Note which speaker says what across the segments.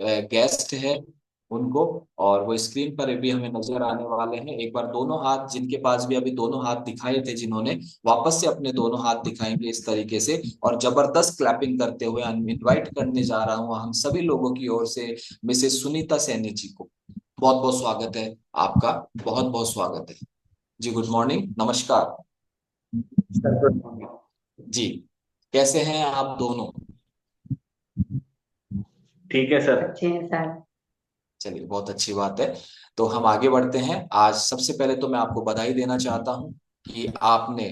Speaker 1: Guest है उनको, और वो स्क्रीन पर भी हमें नजर आने वाले हैं। एक बार दोनों हाथ, जिनके पास भी अभी दोनों हाथ दिखाए थे जिन्होंने, वापस से अपने दोनों हाथ दिखाएंगे इस तरीके से, और जबरदस्त क्लैपिंग करते हुए इनवाइट करने जा रहा हूँ हम सभी लोगों की ओर से मिसेस सुनीता सैनी जी को। बहुत बहुत स्वागत है आपका, बहुत बहुत स्वागत है जी। गुड मॉर्निंग, नमस्कार
Speaker 2: सर गुड मॉर्निंग।
Speaker 1: जी। कैसे हैं आप दोनों?
Speaker 2: ठीक है सर।
Speaker 3: अच्छे हैं सर।
Speaker 1: चलिए, बहुत अच्छी बात है। तो हम आगे बढ़ते हैं। आज सबसे पहले तो मैं आपको बधाई देना चाहता हूं कि आपने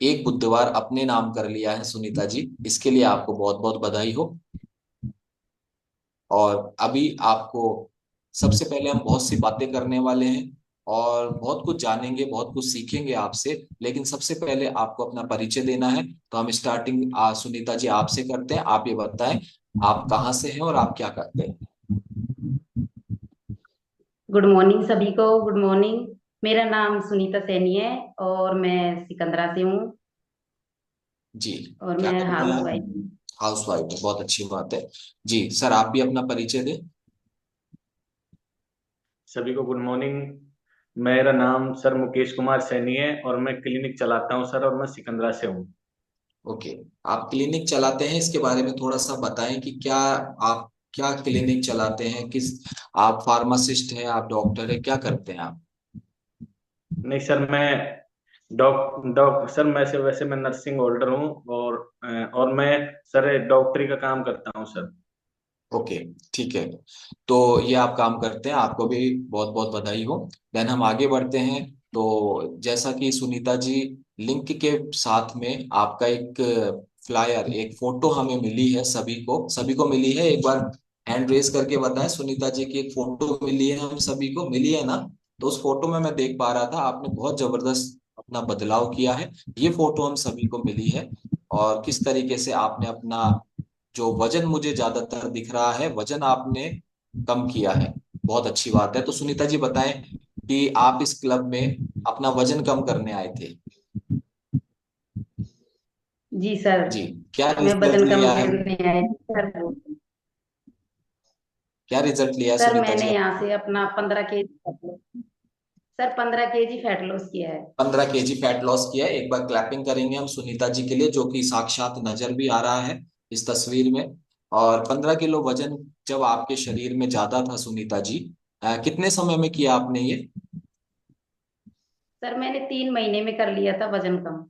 Speaker 1: एक बुधवार अपने नाम कर लिया है सुनीता जी, इसके लिए आपको बहुत बहुत बधाई हो। और अभी आपको सबसे पहले हम बहुत सी बातें करने वाले हैं और बहुत कुछ जानेंगे, बहुत कुछ सीखेंगे आपसे। लेकिन सबसे पहले आपको अपना परिचय देना है, तो हम स्टार्टिंग सुनीता जी आपसे करते हैं। आप ये बताएं, आप कहाँ से हैं और आप क्या करते हैं?
Speaker 3: गुड मॉर्निंग सभी को, गुड मॉर्निंग। मेरा नाम सुनीता सैनी है और मैं सिकंदरा से हूँ
Speaker 1: जी।
Speaker 3: और
Speaker 1: क्या
Speaker 3: मैं
Speaker 1: करते हैं
Speaker 3: हाउस
Speaker 1: आप?
Speaker 3: वाइफ हूँ।
Speaker 1: हाउस वाइफ है, बहुत अच्छी बात है। जी सर, आप भी अपना परिचय दें।
Speaker 2: सभी को गुड मॉर्निंग। मेरा नाम सर मुकेश कुमार सैनी है और मैं क्लिनिक चलाता हूँ सर, और मैं सिकंदरा से हूँ।
Speaker 1: ओके। आप क्लिनिक चलाते हैं, इसके बारे में थोड़ा सा बताएं कि क्या आप, क्या क्लिनिक चलाते हैं, किस, आप फार्मासिस्ट हैं, आप डॉक्टर हैं, क्या करते हैं आप?
Speaker 2: नहीं सर, मैं डॉक डॉक सर मैं से वैसे मैं नर्सिंग होल्डर हूँ, और मैं सर डॉक्टरी का काम करता हूँ सर।
Speaker 1: ओके, ठीक है। तो ये आप काम करते हैं, आपको भी बहुत बहुत बधाई हो। देन हम आगे बढ़ते हैं। तो जैसा कि सुनीता जी, लिंक के साथ में आपका एक फ्लायर, एक फोटो हमें मिली है, सभी को मिली है। एक बार हैंड रेज करके बताएं, सुनीता जी की एक फोटो मिली है, हम सभी को मिली है ना? तो उस फोटो में मैं देख पा रहा था आपने बहुत जबरदस्त अपना बदलाव किया है। ये फोटो हम सभी को मिली है, और किस तरीके से आपने अपना जो वजन, मुझे ज्यादातर दिख रहा है वजन आपने कम किया है। बहुत अच्छी बात है। तो सुनीता जी बताएं कि आप इस क्लब में अपना वजन कम करने आए थे।
Speaker 3: जी सर,
Speaker 1: जी। क्या
Speaker 3: मैं
Speaker 1: रिजल्ट
Speaker 3: वजन कम
Speaker 1: लिया है?
Speaker 3: करने आई थी सर।
Speaker 1: क्या रिजल्ट लिया है
Speaker 3: सर
Speaker 1: सुनीता जी?
Speaker 3: मैंने यहाँ से अपना 15 KG, sir 15 KG fat loss किया है।
Speaker 1: 15 kg फैट लॉस किया है। एक बार क्लैपिंग करेंगे हम सुनीता जी के लिए, जो कि साक्षात नजर भी आ रहा है इस तस्वीर में। और 15 किलो वजन जब आपके शरीर में ज्यादा था सुनीता जी, कितने समय में किया आपने ये?
Speaker 3: सर मैंने 3 महीने में कर लिया था वजन कम।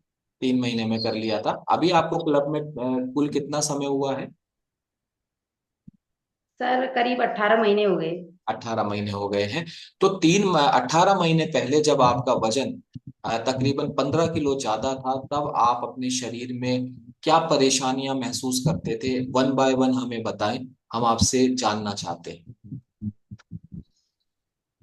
Speaker 1: 3 महीने में कर लिया था। अभी आपको क्लब में कुल कितना समय हुआ है?
Speaker 3: सर करीब 18 महीने हो गए।
Speaker 1: 18 महीने हो गए हैं। तो 18 महीने पहले जब आपका वजन तकरीबन 15 किलो ज्यादा था, तब आप अपने शरीर में क्या परेशानियां महसूस करते थे? वन बाय वन हमें बताएं, हम आपसे जानना चाहते हैं।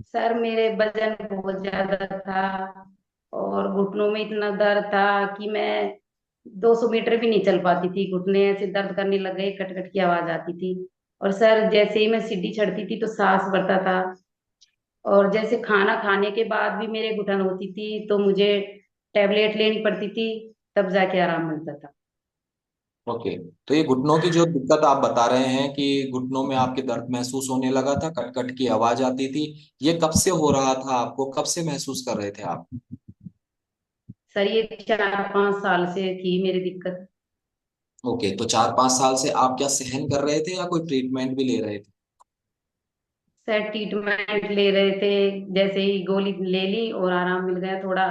Speaker 3: सर मेरे वजन बहुत ज्यादा था और घुटनों में इतना दर्द था कि मैं 200 मीटर भी नहीं चल पाती थी। घुटने ऐसे दर्द करने लग गए, कट कट की आवाज आती थी। और सर जैसे ही मैं सीढ़ी चढ़ती थी तो सांस भरता था। और जैसे खाना खाने के बाद भी मेरे घुटन होती थी तो मुझे टेबलेट लेनी पड़ती थी, तब जाके आराम मिलता था।
Speaker 1: ओके। तो ये घुटनों की जो दिक्कत आप बता रहे हैं कि घुटनों में आपके दर्द महसूस होने लगा था, कट कट की आवाज आती थी, ये कब से हो रहा था आपको, कब से महसूस कर रहे थे आप?
Speaker 3: सर ये 4-5 साल से थी मेरी दिक्कत।
Speaker 1: ओके, तो 4-5 साल से आप क्या सहन कर रहे थे या कोई ट्रीटमेंट भी ले रहे थे?
Speaker 3: सर ट्रीटमेंट ले रहे थे, जैसे ही गोली ले ली और आराम मिल गया थोड़ा।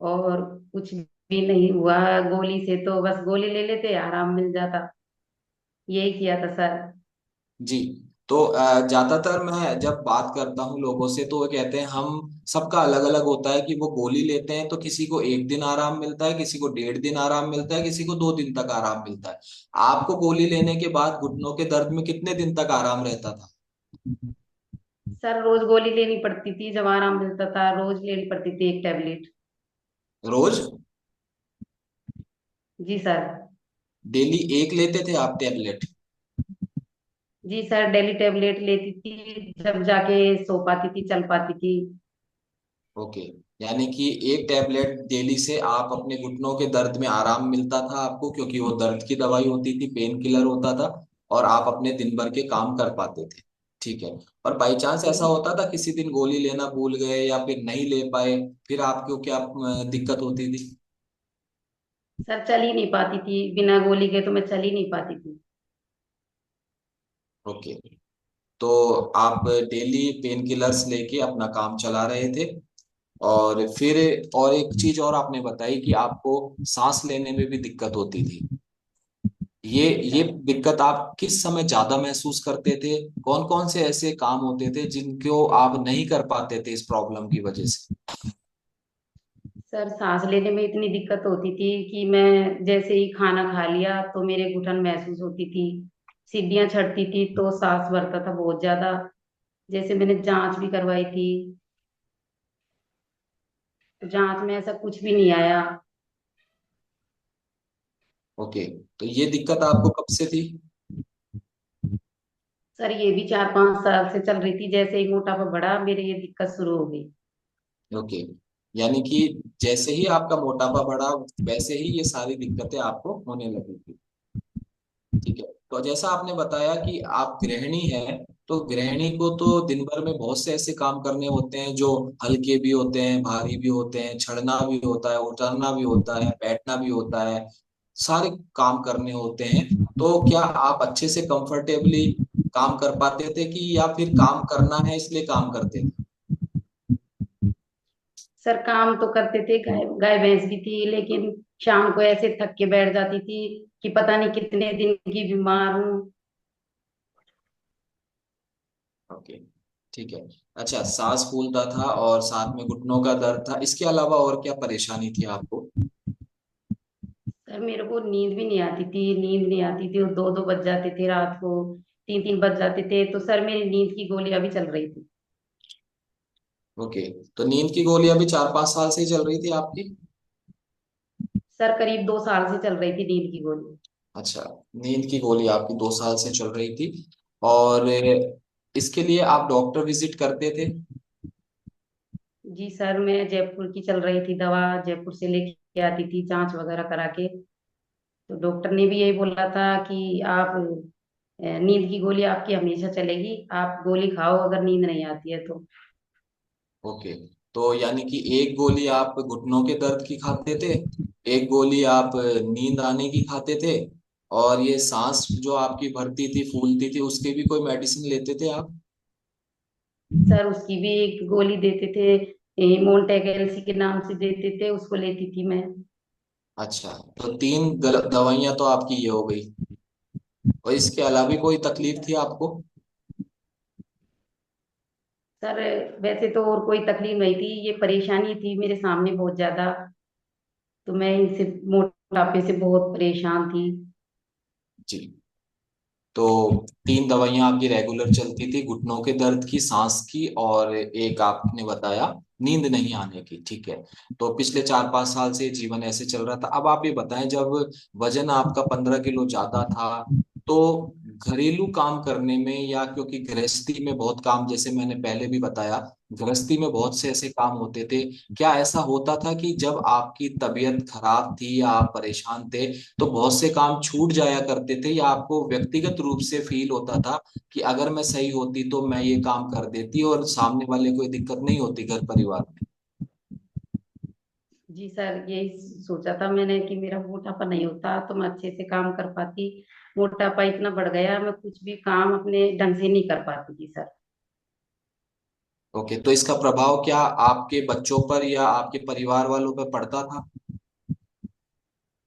Speaker 3: और कुछ भी नहीं हुआ गोली से, तो बस गोली ले लेते आराम मिल जाता। यही किया था सर।
Speaker 1: जी। तो ज्यादातर मैं जब बात करता हूँ लोगों से, तो वो कहते हैं हम, सबका अलग अलग होता है कि वो गोली लेते हैं तो किसी को एक दिन आराम मिलता है, किसी को 1.5 दिन आराम मिलता है, किसी को 2 दिन तक आराम मिलता है। आपको गोली लेने के बाद घुटनों के दर्द में कितने दिन तक आराम रहता था?
Speaker 3: सर रोज गोली लेनी पड़ती थी, जब आराम मिलता था रोज लेनी पड़ती थी एक टेबलेट।
Speaker 1: रोज?
Speaker 3: जी सर।
Speaker 1: डेली एक लेते थे आप टेबलेट?
Speaker 3: जी सर डेली टेबलेट लेती थी, जब जाके सो पाती थी, चल पाती थी।
Speaker 1: ओके। यानी कि एक टेबलेट डेली से आप अपने घुटनों के दर्द में आराम मिलता था आपको, क्योंकि वो दर्द की दवाई होती थी, पेन किलर होता था, और आप अपने दिन भर के काम कर पाते थे। ठीक है। और बाई चांस ऐसा होता था किसी दिन गोली लेना भूल गए या फिर नहीं ले पाए, फिर आपको क्या दिक्कत होती थी?
Speaker 3: सर चल ही नहीं पाती थी, बिना गोली के तो मैं चल ही नहीं पाती थी।
Speaker 1: ओके। तो आप डेली पेन किलर्स लेके अपना काम चला रहे थे, और फिर और एक चीज और आपने बताई कि आपको सांस लेने में भी दिक्कत होती थी।
Speaker 3: जी
Speaker 1: ये
Speaker 3: सर।
Speaker 1: दिक्कत आप किस समय ज्यादा महसूस करते थे? कौन कौन से ऐसे काम होते थे जिनको आप नहीं कर पाते थे इस प्रॉब्लम की वजह से?
Speaker 3: सर सांस लेने में इतनी दिक्कत होती थी कि मैं जैसे ही खाना खा लिया तो मेरे घुटन महसूस होती थी, सीढ़ियां चढ़ती थी तो सांस भरता था बहुत ज्यादा। जैसे मैंने जांच भी करवाई थी, तो जांच में ऐसा कुछ भी नहीं आया।
Speaker 1: ओके। तो ये दिक्कत आपको कब से थी?
Speaker 3: सर ये भी 4-5 साल से चल रही थी, जैसे ही मोटापा बढ़ा मेरे ये दिक्कत शुरू हो गई।
Speaker 1: ओके। यानी कि जैसे ही आपका मोटापा बढ़ा, वैसे ही ये सारी दिक्कतें आपको होने लगी थी। ठीक है। तो जैसा आपने बताया कि आप गृहिणी हैं, तो गृहिणी को तो दिन भर में बहुत से ऐसे काम करने होते हैं जो हल्के भी होते हैं, भारी भी होते हैं, छड़ना भी होता है, उतरना भी होता है, बैठना भी होता है, सारे काम करने होते हैं। तो क्या आप अच्छे से कंफर्टेबली काम कर पाते थे, कि या फिर काम करना है इसलिए काम करते थे?
Speaker 3: सर काम तो करते थे, गाय गाय भैंस भी थी, लेकिन शाम को ऐसे थक के बैठ जाती थी कि पता नहीं कितने दिन की बीमार हूँ।
Speaker 1: ओके। ठीक है। अच्छा, सांस फूलता था और साथ में घुटनों का दर्द था, इसके अलावा और क्या परेशानी थी आपको?
Speaker 3: सर मेरे को नींद भी नहीं आती थी, नींद नहीं आती थी, और 2-2 बज जाते थे रात को, 3-3 बज जाते थे, तो सर मेरी नींद की गोलियां भी चल रही थी।
Speaker 1: ओके। तो नींद की गोलियां भी 4-5 साल से ही चल रही थी आपकी?
Speaker 3: सर करीब 2 साल से चल रही थी नींद की गोली।
Speaker 1: अच्छा। नींद की गोली आपकी 2 साल से चल रही थी, और इसके लिए आप डॉक्टर विजिट करते थे?
Speaker 3: जी सर, मैं जयपुर की चल रही थी दवा, जयपुर से लेके आती थी जांच वगैरह करा के। तो डॉक्टर ने भी यही बोला था कि आप नींद की गोली आपकी हमेशा चलेगी, आप गोली खाओ अगर नींद नहीं आती है तो।
Speaker 1: ओके। तो यानी कि एक गोली आप घुटनों के दर्द की खाते थे, एक गोली आप नींद आने की खाते थे, और ये सांस जो आपकी भरती थी फूलती थी उसके भी कोई मेडिसिन लेते थे आप?
Speaker 3: सर उसकी भी एक गोली देते थे, मोन्टेक एलसी के नाम से देते थे, उसको लेती थी मैं।
Speaker 1: अच्छा। तो तीन दवाइयां तो आपकी ये हो गई, और इसके अलावा भी कोई
Speaker 3: जी
Speaker 1: तकलीफ
Speaker 3: सर।
Speaker 1: थी आपको?
Speaker 3: सर वैसे तो और कोई तकलीफ नहीं थी, ये परेशानी थी मेरे सामने बहुत ज्यादा, तो मैं इनसे मोटापे से बहुत परेशान थी।
Speaker 1: जी। तो तीन दवाइयां आपकी रेगुलर चलती थी, घुटनों के दर्द की, सांस की, और एक आपने बताया नींद नहीं आने की। ठीक है। तो पिछले 4-5 साल से जीवन ऐसे चल रहा था। अब आप ये बताएं, जब वजन आपका 15 किलो ज्यादा था, तो घरेलू काम करने में, या क्योंकि गृहस्थी में बहुत काम, जैसे मैंने पहले भी बताया, गृहस्थी में बहुत से ऐसे काम होते थे, क्या ऐसा होता था कि जब आपकी तबीयत खराब थी या आप परेशान थे, तो बहुत से काम छूट जाया करते थे, या आपको व्यक्तिगत रूप से फील होता था कि अगर मैं सही होती तो मैं ये काम कर देती और सामने वाले को दिक्कत नहीं होती घर परिवार में?
Speaker 3: जी सर, यही सोचा था मैंने कि मेरा मोटापा नहीं होता तो मैं अच्छे से काम कर पाती। मोटापा इतना बढ़ गया, मैं कुछ भी काम अपने ढंग से नहीं कर पाती थी सर।
Speaker 1: ओके। तो इसका प्रभाव क्या आपके बच्चों पर या आपके परिवार वालों पर पड़ता था?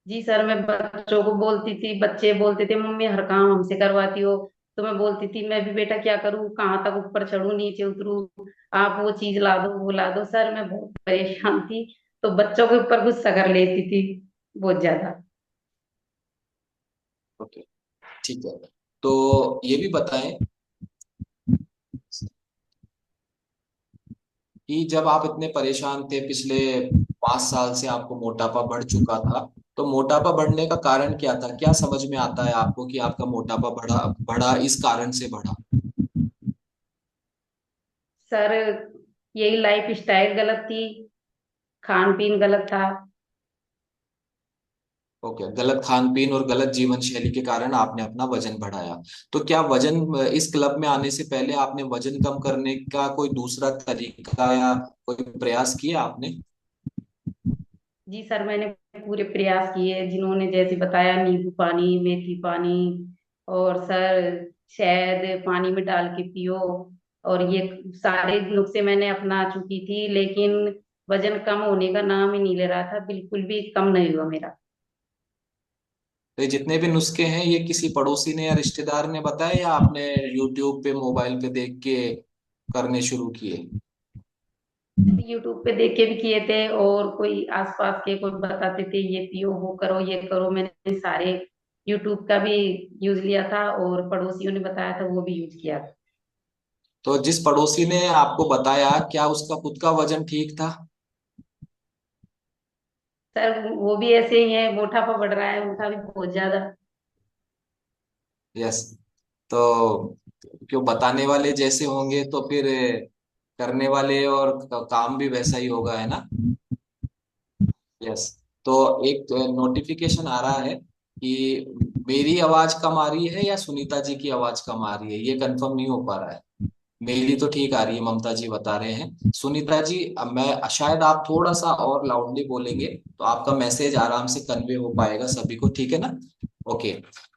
Speaker 3: जी सर, मैं बच्चों को बोलती थी, बच्चे बोलते थे मम्मी हर काम हमसे करवाती हो, तो मैं बोलती थी मैं भी बेटा क्या करूँ, कहाँ तक ऊपर चढ़ूं नीचे उतरूं, आप वो चीज ला दो वो ला दो। सर मैं बहुत परेशान थी, तो बच्चों के ऊपर गुस्सा कर लेती थी बहुत ज्यादा।
Speaker 1: ओके। ठीक है। तो ये भी बताएं कि जब आप इतने परेशान थे, पिछले 5 साल से आपको मोटापा बढ़ चुका था, तो मोटापा बढ़ने का कारण क्या था? क्या समझ में आता है आपको कि आपका मोटापा बढ़ा बढ़ा इस कारण से बढ़ा?
Speaker 3: सर यही लाइफ स्टाइल गलत थी, खान पीन गलत था।
Speaker 1: ओके, गलत खान पीन और गलत जीवन शैली के कारण आपने अपना वजन बढ़ाया। तो क्या वजन, इस क्लब में आने से पहले आपने वजन कम करने का कोई दूसरा तरीका या कोई प्रयास किया आपने?
Speaker 3: जी सर, मैंने पूरे प्रयास किए जिन्होंने जैसे बताया, नींबू पानी, मेथी पानी, और सर शहद पानी में डाल के पियो, और ये सारे नुस्खे मैंने अपना चुकी थी, लेकिन वजन कम होने का नाम ही नहीं ले रहा था, बिल्कुल भी कम नहीं हुआ मेरा।
Speaker 1: तो ये जितने भी नुस्खे हैं, ये किसी पड़ोसी ने या रिश्तेदार ने बताया या आपने यूट्यूब पे मोबाइल पे देख के करने शुरू किए?
Speaker 3: यूट्यूब पे देख के भी किए थे, और कोई आसपास के कोई बताते थे ये पियो, वो करो, ये करो, मैंने सारे यूट्यूब का भी यूज लिया था, और पड़ोसियों ने बताया था वो भी यूज किया था।
Speaker 1: तो जिस पड़ोसी ने आपको बताया, क्या उसका खुद का वजन ठीक था?
Speaker 3: सर वो भी ऐसे ही है, मोटापा बढ़ रहा है उनका भी बहुत ज्यादा।
Speaker 1: यस। तो क्यों, बताने वाले जैसे होंगे तो फिर करने वाले और काम भी वैसा ही होगा, है ना? यस। तो एक नोटिफिकेशन आ रहा है कि मेरी आवाज कम आ रही है या सुनीता जी की आवाज कम आ रही है, ये कंफर्म नहीं हो पा रहा है। मेरी तो ठीक आ रही है, ममता जी बता रहे हैं। सुनीता जी, अब मैं शायद आप थोड़ा सा और लाउडली बोलेंगे तो आपका मैसेज आराम से कन्वे हो पाएगा सभी को, ठीक है ना? ओके।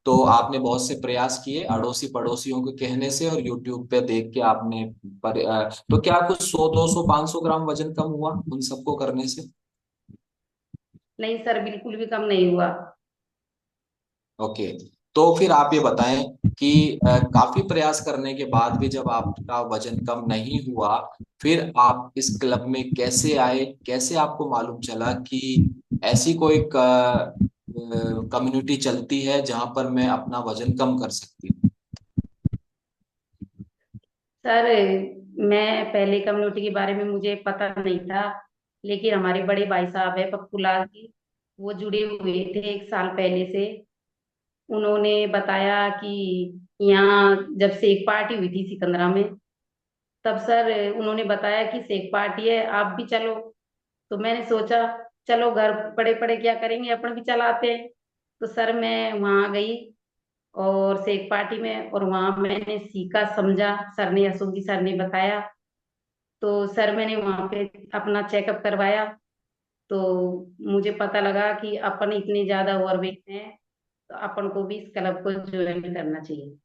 Speaker 1: तो आपने बहुत से प्रयास किए अड़ोसी पड़ोसियों के कहने से और यूट्यूब पे देख के आपने तो क्या कुछ 100 200 500 ग्राम वजन कम हुआ उन सबको करने से?
Speaker 3: नहीं सर, बिल्कुल भी कम नहीं हुआ।
Speaker 1: ओके। तो फिर आप ये बताएं कि काफी प्रयास करने के बाद भी जब आपका वजन कम नहीं हुआ, फिर आप इस क्लब में कैसे आए? कैसे आपको मालूम चला कि ऐसी कोई कम्युनिटी चलती है जहां पर मैं अपना वजन कम कर सकती हूँ?
Speaker 3: सर मैं पहले कम्युनिटी के बारे में मुझे पता नहीं था, लेकिन हमारे बड़े भाई साहब है पप्पू लाल जी, वो जुड़े हुए थे 1 साल पहले से। उन्होंने बताया कि यहाँ जब सेक पार्टी हुई थी सिकंदरा में, तब सर उन्होंने बताया कि सेक पार्टी है, आप भी चलो। तो मैंने सोचा चलो, घर पड़े पड़े क्या करेंगे, अपन भी चलाते हैं। तो सर मैं वहां गई और सेक पार्टी में, और वहां मैंने सीखा समझा, सर ने, अशोक जी सर ने बताया। तो सर मैंने वहां पे अपना चेकअप करवाया, तो मुझे पता लगा कि अपन इतने ज्यादा ओवरवेट हैं, तो अपन को भी इस क्लब को ज्वाइन करना चाहिए।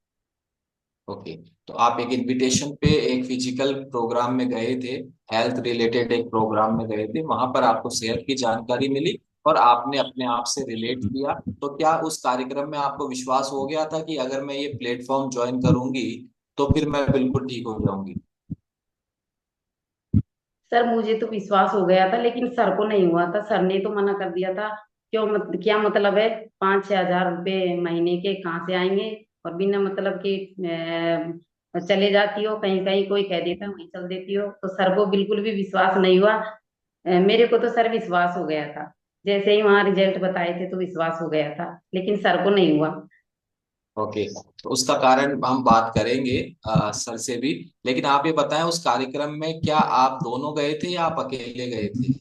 Speaker 1: ओके। तो आप एक इनविटेशन पे एक फिजिकल प्रोग्राम में गए थे, हेल्थ रिलेटेड एक प्रोग्राम में गए थे, वहां पर आपको सेहत की जानकारी मिली और आपने अपने आप से रिलेट किया। तो क्या उस कार्यक्रम में आपको विश्वास हो गया था कि अगर मैं ये प्लेटफॉर्म ज्वाइन करूंगी तो फिर मैं बिल्कुल ठीक हो जाऊंगी?
Speaker 3: सर मुझे तो विश्वास हो गया था, लेकिन सर को नहीं हुआ था, सर ने तो मना कर दिया था। क्या मतलब है, 5-6 हजार रुपए महीने के कहाँ से आएंगे, और बिना मतलब के चले जाती हो कहीं कहीं, कोई कह देता वहीं चल देती हो, तो सर को बिल्कुल भी विश्वास नहीं हुआ। मेरे को तो सर विश्वास हो गया था, जैसे ही वहां रिजल्ट बताए थे तो विश्वास हो गया था, लेकिन सर को नहीं हुआ।
Speaker 1: ओके। तो उसका कारण हम बात करेंगे सर से भी। लेकिन आप ये बताएं, उस कार्यक्रम में क्या आप दोनों गए थे या आप अकेले गए थे?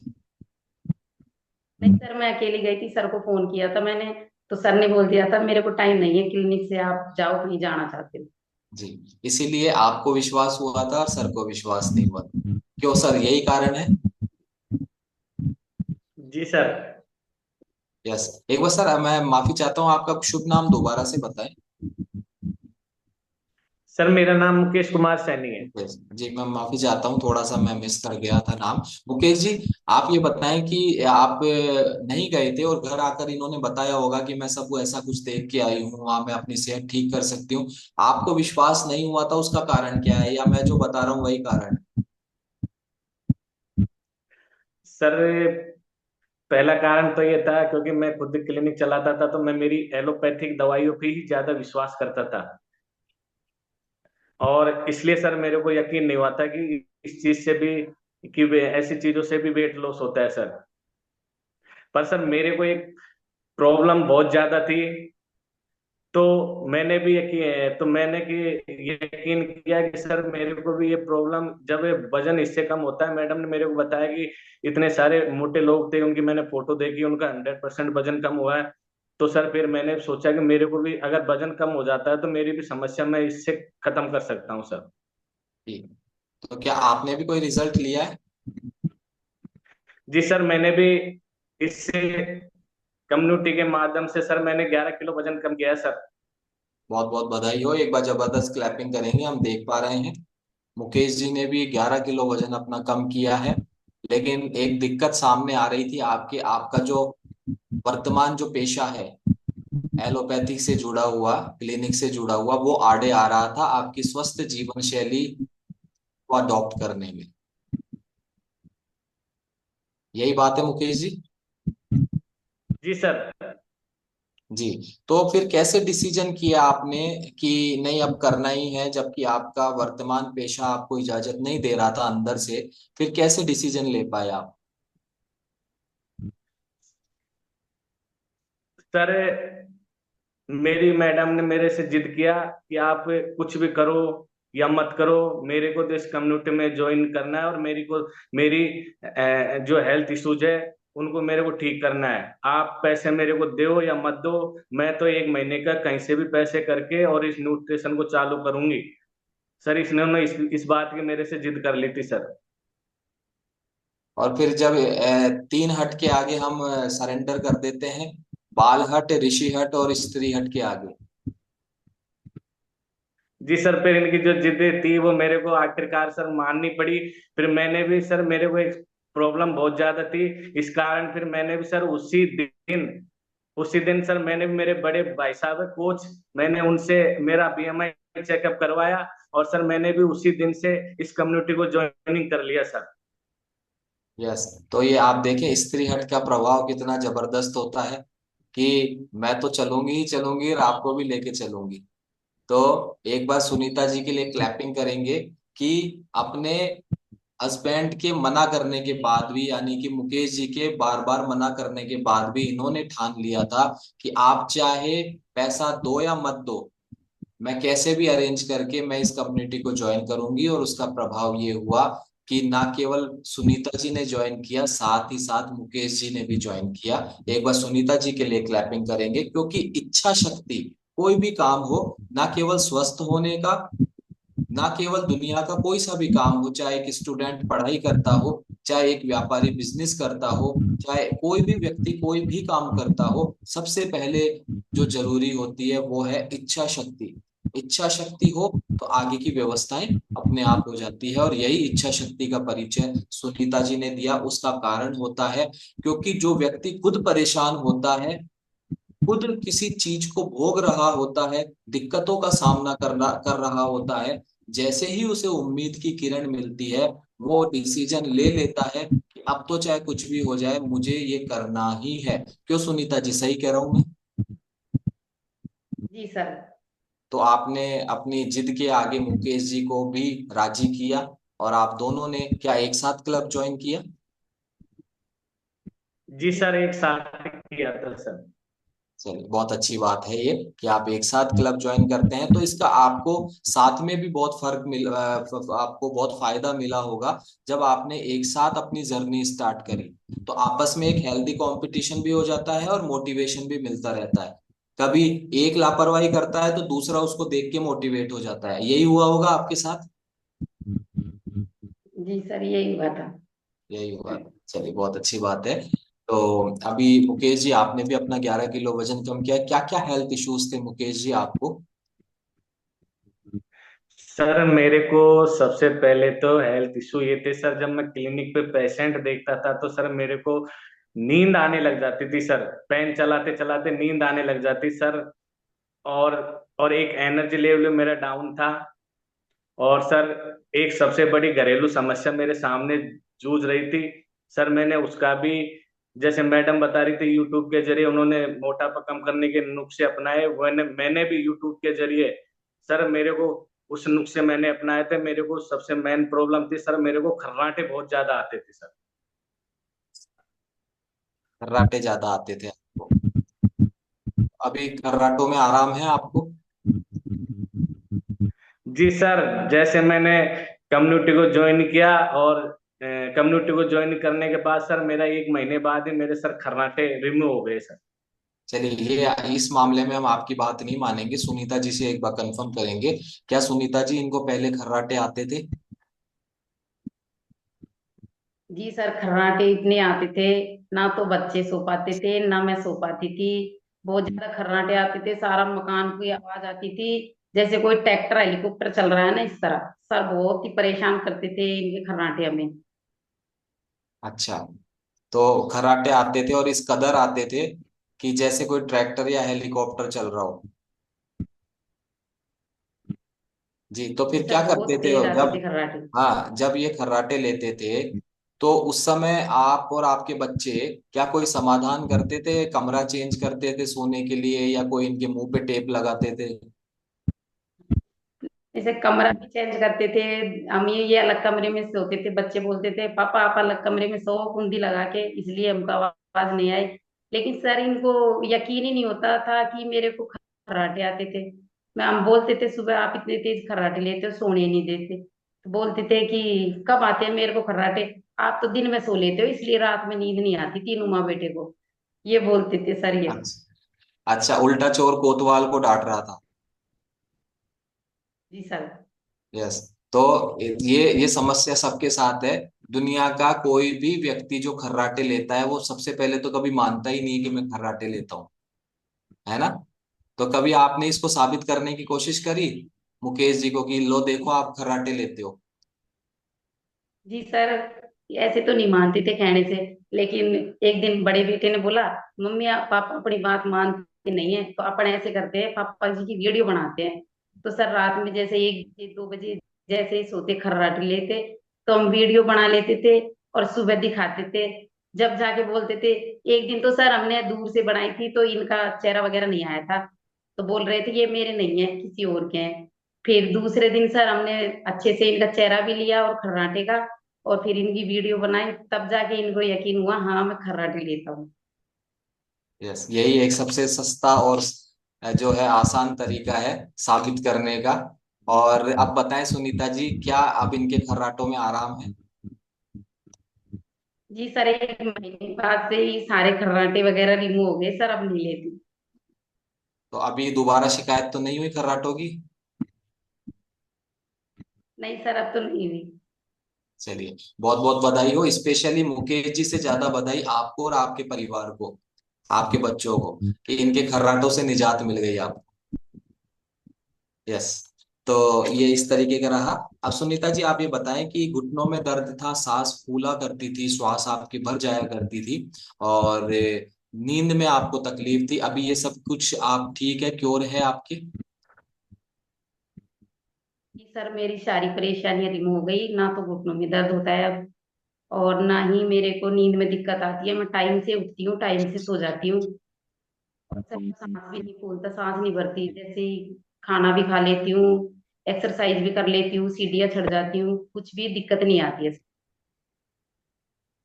Speaker 3: नहीं सर, मैं अकेली गई थी, सर को फोन किया था मैंने, तो सर ने बोल दिया था मेरे को टाइम नहीं है क्लिनिक से, आप जाओ कहीं जाना चाहते हो।
Speaker 1: जी। इसीलिए आपको विश्वास हुआ था और सर को विश्वास नहीं हुआ था। क्यों सर, यही कारण है?
Speaker 2: जी सर।
Speaker 1: यस। एक बार सर मैं माफी चाहता हूँ, आपका शुभ नाम दोबारा से बताएं।
Speaker 2: सर मेरा नाम मुकेश कुमार सैनी है।
Speaker 1: मुकेश जी, मैं माफी चाहता हूँ, थोड़ा सा मैं मिस कर गया था नाम। मुकेश जी, आप ये बताएं कि आप नहीं गए थे और घर आकर इन्होंने बताया होगा कि मैं सबको ऐसा कुछ देख के आई हूँ, वहां मैं अपनी सेहत ठीक कर सकती हूँ। आपको विश्वास नहीं हुआ था, उसका कारण क्या है, या मैं जो बता रहा हूँ वही कारण है?
Speaker 2: सर पहला कारण तो ये था क्योंकि मैं खुद क्लिनिक चलाता था, तो मैं मेरी एलोपैथिक दवाइयों पे ही ज्यादा विश्वास करता था, और इसलिए सर मेरे को यकीन नहीं हुआ था कि इस चीज से भी, कि ऐसी चीजों से भी वेट लॉस होता है सर। पर सर मेरे को एक प्रॉब्लम बहुत ज्यादा थी, तो मैंने कि यकीन किया कि सर मेरे को भी ये प्रॉब्लम, जब ये वजन इससे कम होता है, मैडम ने मेरे को बताया कि इतने सारे मोटे लोग थे, उनकी मैंने फोटो देखी, उनका 100% वजन कम हुआ है, तो सर फिर मैंने सोचा कि मेरे को भी अगर वजन कम हो जाता है तो मेरी भी समस्या मैं इससे खत्म कर सकता हूँ सर।
Speaker 1: ठीक। तो क्या आपने भी कोई रिजल्ट लिया है?
Speaker 2: जी सर, मैंने भी इससे कम्युनिटी के माध्यम से सर मैंने 11 किलो वजन कम किया है सर।
Speaker 1: बहुत बहुत बधाई हो, एक बार जबरदस्त क्लैपिंग करेंगे। हम देख पा रहे हैं मुकेश जी ने भी 11 किलो वजन अपना कम किया है। लेकिन एक दिक्कत सामने आ रही थी, आपके आपका जो वर्तमान जो पेशा है, एलोपैथिक से जुड़ा हुआ, क्लिनिक से जुड़ा हुआ, वो आड़े आ रहा था आपकी स्वस्थ जीवन शैली को अडॉप्ट करने में। यही बात है मुकेश जी?
Speaker 2: जी सर।
Speaker 1: जी। तो फिर कैसे डिसीजन किया आपने कि नहीं अब करना ही है, जबकि आपका वर्तमान पेशा आपको इजाजत नहीं दे रहा था अंदर से? फिर कैसे डिसीजन ले पाए आप?
Speaker 2: सर मेरी मैडम ने मेरे से जिद किया कि आप कुछ भी करो या मत करो, मेरे को तो इस कम्युनिटी में ज्वाइन करना है और मेरी जो हेल्थ इश्यूज है उनको मेरे को ठीक करना है। आप पैसे मेरे को दो या मत दो, मैं तो 1 महीने का कहीं से भी पैसे करके और इस न्यूट्रिशन को चालू करूंगी। सर इसने इस बात की मेरे से जिद कर ली थी सर।
Speaker 1: और फिर जब 3 हट के आगे हम सरेंडर कर देते हैं, बाल हट, ऋषि हट और स्त्री हट के आगे।
Speaker 2: जी सर, फिर इनकी जो जिद्दें थी वो मेरे को आखिरकार सर माननी पड़ी। फिर मैंने भी सर, मेरे को एक प्रॉब्लम बहुत ज्यादा थी, इस कारण फिर मैंने भी सर उसी दिन सर मैंने भी, मेरे बड़े भाई साहब है कोच, मैंने उनसे मेरा बीएमआई चेकअप करवाया और सर मैंने भी उसी दिन से इस कम्युनिटी को ज्वाइनिंग कर लिया सर।
Speaker 1: यस। तो ये आप देखें स्त्री हट का प्रभाव कितना जबरदस्त होता है कि मैं तो चलूंगी ही चलूंगी और आपको भी लेके चलूंगी। तो एक बार सुनीता जी के लिए क्लैपिंग करेंगे कि अपने हस्बैंड के मना करने के बाद भी, यानी कि मुकेश जी के बार बार मना करने के बाद भी, इन्होंने ठान लिया था कि आप चाहे पैसा दो या मत दो, मैं कैसे भी अरेंज करके मैं इस कम्युनिटी को ज्वाइन करूंगी। और उसका प्रभाव ये हुआ कि ना केवल सुनीता जी ने ज्वाइन किया, साथ ही साथ मुकेश जी ने भी ज्वाइन किया। एक बार सुनीता जी के लिए क्लैपिंग करेंगे, क्योंकि इच्छा शक्ति, कोई भी काम हो, ना केवल स्वस्थ होने का, ना केवल दुनिया का कोई सा भी काम हो, चाहे एक स्टूडेंट पढ़ाई करता हो, चाहे एक व्यापारी बिजनेस करता हो, चाहे कोई भी व्यक्ति कोई भी काम करता हो, सबसे पहले जो जरूरी होती है वो है इच्छा शक्ति। इच्छा शक्ति हो तो आगे की व्यवस्थाएं अपने आप हो जाती है। और यही इच्छा शक्ति का परिचय सुनीता जी ने दिया। उसका कारण होता है क्योंकि जो व्यक्ति खुद परेशान होता है, खुद किसी चीज को भोग रहा होता है, दिक्कतों का सामना कर रहा होता है, जैसे ही उसे उम्मीद की किरण मिलती है, वो डिसीजन ले लेता है कि अब तो चाहे कुछ भी हो जाए, मुझे ये करना ही है। क्यों सुनीता जी, सही कह रहा हूं मैं?
Speaker 3: जी सर।
Speaker 1: तो आपने अपनी जिद के आगे मुकेश जी को भी राजी किया, और आप दोनों ने क्या एक साथ क्लब ज्वाइन किया?
Speaker 2: जी सर, एक साथ किया था सर।
Speaker 1: चलिए, बहुत अच्छी बात है ये कि आप एक साथ क्लब ज्वाइन करते हैं। तो इसका आपको साथ में भी बहुत आपको बहुत फायदा मिला होगा जब आपने एक साथ अपनी जर्नी स्टार्ट करी। तो आपस में एक हेल्दी कंपटीशन भी हो जाता है और मोटिवेशन भी मिलता रहता है। कभी एक लापरवाही करता है तो दूसरा उसको देख के मोटिवेट हो जाता है। यही हुआ होगा आपके साथ?
Speaker 3: जी सर, यही हुआ था।
Speaker 1: यही हुआ। चलिए, बहुत अच्छी बात है। तो अभी मुकेश जी, आपने भी अपना 11 किलो वजन कम किया। क्या क्या हेल्थ इश्यूज थे मुकेश जी आपको?
Speaker 2: सर मेरे को सबसे पहले तो हेल्थ इशू ये थे सर, जब मैं क्लिनिक पे पेशेंट देखता था तो सर मेरे को नींद आने लग जाती थी सर, पेन चलाते चलाते नींद आने लग जाती सर। और और एक एनर्जी लेवल मेरा डाउन था। और सर एक सबसे बड़ी घरेलू समस्या मेरे सामने जूझ रही थी सर, मैंने उसका भी, जैसे मैडम बता रही थी यूट्यूब के जरिए उन्होंने मोटापा कम करने के नुस्खे अपनाए, मैंने भी यूट्यूब के जरिए सर मेरे को उस नुस्खे मैंने अपनाए थे। मेरे को सबसे मेन प्रॉब्लम थी सर, मेरे को खर्राटे बहुत ज्यादा आते थे सर।
Speaker 1: कर्राटे ज्यादा आते थे आपको? अभी कर्राटों में आराम है आपको?
Speaker 2: जी सर, जैसे मैंने कम्युनिटी को ज्वाइन किया और कम्युनिटी को ज्वाइन करने के बाद सर मेरा 1 महीने बाद ही मेरे सर खर्राटे रिमूव हो गए सर।
Speaker 1: चलिए, ये इस मामले में हम आपकी बात नहीं मानेंगे, सुनीता जी से एक बार कंफर्म करेंगे। क्या सुनीता जी इनको पहले खर्राटे आते थे?
Speaker 3: जी सर, खर्राटे इतने आते थे, ना तो बच्चे सो पाते थे ना मैं सो पाती थी। बहुत ज्यादा खर्राटे आते थे, सारा मकान की आवाज आती थी, जैसे कोई ट्रैक्टर हेलीकॉप्टर चल रहा है ना, इस तरह। सर बहुत ही परेशान करते थे इनके खर्राटे हमें।
Speaker 1: अच्छा, तो खर्राटे आते थे और इस कदर आते थे कि जैसे कोई ट्रैक्टर या हेलीकॉप्टर चल रहा हो। जी, तो
Speaker 3: जी
Speaker 1: फिर क्या
Speaker 3: सर,
Speaker 1: करते
Speaker 3: बहुत
Speaker 1: थे
Speaker 3: तेज आते
Speaker 1: जब,
Speaker 3: थे खर्राटे।
Speaker 1: हाँ, जब ये खर्राटे लेते थे तो उस समय आप और आपके बच्चे क्या कोई समाधान करते थे, कमरा चेंज करते थे सोने के लिए, या कोई इनके मुंह पे टेप लगाते थे?
Speaker 3: जैसे कमरा भी चेंज करते थे, हम ये अलग कमरे में सोते थे, बच्चे बोलते थे पापा आप अलग कमरे में सो कुंडी लगा के, इसलिए हमको आवाज नहीं आई। लेकिन सर इनको यकीन ही नहीं होता था कि मेरे को खर्राटे आते थे। मैं हम बोलते थे सुबह आप इतने तेज खर्राटे लेते हो, सोने नहीं देते। तो बोलते थे कि कब आते हैं मेरे को खर्राटे, आप तो दिन में सो लेते हो इसलिए रात में नींद नहीं आती, तीनों माँ बेटे को ये बोलते थे सर ये।
Speaker 1: अच्छा, अच्छा, उल्टा चोर कोतवाल को डांट रहा था।
Speaker 3: जी सर।
Speaker 1: यस। तो ये समस्या सबके साथ है। दुनिया का कोई भी व्यक्ति जो खर्राटे लेता है वो सबसे पहले तो कभी मानता ही नहीं कि मैं खर्राटे लेता हूँ, है ना? तो कभी आपने इसको साबित करने की कोशिश करी मुकेश जी को कि लो देखो आप खर्राटे लेते हो?
Speaker 3: जी सर, ऐसे तो नहीं मानते थे कहने से, लेकिन एक दिन बड़े बेटे ने बोला मम्मी आप पापा अपनी बात मानते नहीं है, तो अपन ऐसे करते हैं पापा जी की वीडियो बनाते हैं। तो सर रात में जैसे 1 बजे 2 बजे जैसे ही सोते खर्राटे लेते, तो हम वीडियो बना लेते थे और सुबह दिखाते थे। जब जाके बोलते थे, एक दिन तो सर हमने दूर से बनाई थी तो इनका चेहरा वगैरह नहीं आया था, तो बोल रहे थे ये मेरे नहीं है किसी और के हैं। फिर दूसरे दिन सर हमने अच्छे से इनका चेहरा भी लिया और खर्राटे का, और फिर इनकी वीडियो बनाई, तब जाके इनको यकीन हुआ हाँ मैं खर्राटे लेता हूँ।
Speaker 1: यस, यही एक सबसे सस्ता और जो है आसान तरीका है साबित करने का। और अब बताएं सुनीता जी, क्या अब इनके खर्राटों में आराम है?
Speaker 3: जी सर, 1 महीने बाद से ही सारे खर्राटे वगैरह रिमूव हो गए सर, अब नहीं लेती।
Speaker 1: तो अभी दोबारा शिकायत तो नहीं हुई खर्राटों की?
Speaker 3: नहीं सर, अब तो नहीं हुई।
Speaker 1: चलिए, बहुत बहुत बधाई हो, स्पेशली मुकेश जी से ज्यादा बधाई आपको और आपके परिवार को, आपके बच्चों को, कि इनके खर्राटों से निजात मिल गई आपको। यस। तो ये इस तरीके का रहा। अब सुनीता जी आप ये बताएं कि घुटनों में दर्द था, सांस फूला करती थी, श्वास आपकी भर जाया करती थी, और नींद में आपको तकलीफ थी, अभी ये सब कुछ आप ठीक है, क्योर है आपकी?
Speaker 3: जी सर, मेरी सारी परेशानियां रिमूव हो गई, ना तो घुटनों में दर्द होता है अब, और ना ही मेरे को नींद में दिक्कत आती है। मैं टाइम से उठती हूँ, टाइम से सो जाती हूँ। और सर सांस भी नहीं फूलता, सांस नहीं भरती, जैसे ही खाना भी खा लेती हूँ, एक्सरसाइज भी कर लेती हूँ, सीढ़ियाँ चढ़ जाती हूँ, कुछ भी दिक्कत नहीं आती है।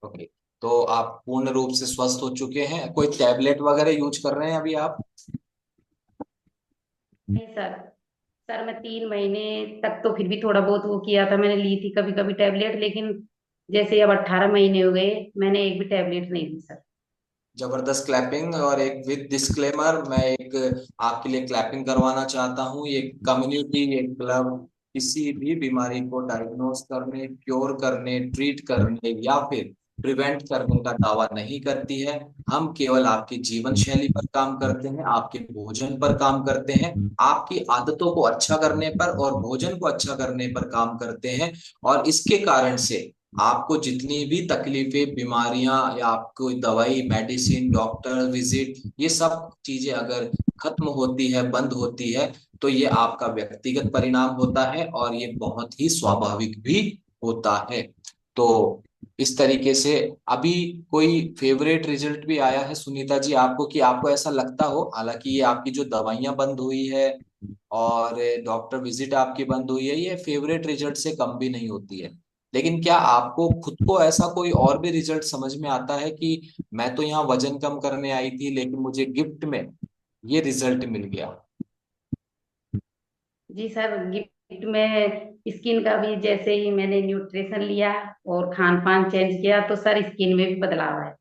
Speaker 1: ओके, तो आप पूर्ण रूप से स्वस्थ हो चुके हैं? कोई टैबलेट वगैरह यूज कर रहे हैं अभी आप?
Speaker 3: नहीं सर, सर मैं 3 महीने तक तो फिर भी थोड़ा बहुत वो किया था, मैंने ली थी कभी कभी टैबलेट, लेकिन जैसे अब 18 महीने हो गए, मैंने एक भी टैबलेट नहीं ली सर।
Speaker 1: जबरदस्त क्लैपिंग। और एक विद डिस्क्लेमर, मैं एक आपके लिए क्लैपिंग करवाना चाहता हूँ। ये कम्युनिटी, ये क्लब किसी भी बीमारी को डायग्नोस करने, क्योर करने, ट्रीट करने या फिर प्रिवेंट करने का दावा नहीं करती है। हम केवल आपकी जीवन शैली पर काम करते हैं, आपके भोजन पर काम करते हैं, आपकी आदतों को अच्छा करने पर और भोजन को अच्छा करने पर काम करते हैं। और इसके कारण से आपको जितनी भी तकलीफें, बीमारियां, या आपको दवाई, मेडिसिन, डॉक्टर विजिट, ये सब चीजें अगर खत्म होती है, बंद होती है, तो ये आपका व्यक्तिगत परिणाम होता है और ये बहुत ही स्वाभाविक भी होता है। तो इस तरीके से अभी कोई फेवरेट रिजल्ट भी आया है सुनीता जी आपको, कि आपको ऐसा लगता हो, हालांकि ये आपकी जो दवाइयां बंद हुई है और डॉक्टर विजिट आपकी बंद हुई है, ये फेवरेट रिजल्ट से कम भी नहीं होती है, लेकिन क्या आपको खुद को ऐसा कोई और भी रिजल्ट समझ में आता है कि मैं तो यहाँ वजन कम करने आई थी लेकिन मुझे गिफ्ट में ये रिजल्ट मिल गया?
Speaker 3: जी सर, गिफ्ट में स्किन का भी, जैसे ही मैंने न्यूट्रिशन लिया और खान पान चेंज किया, तो सर स्किन में भी बदलाव है।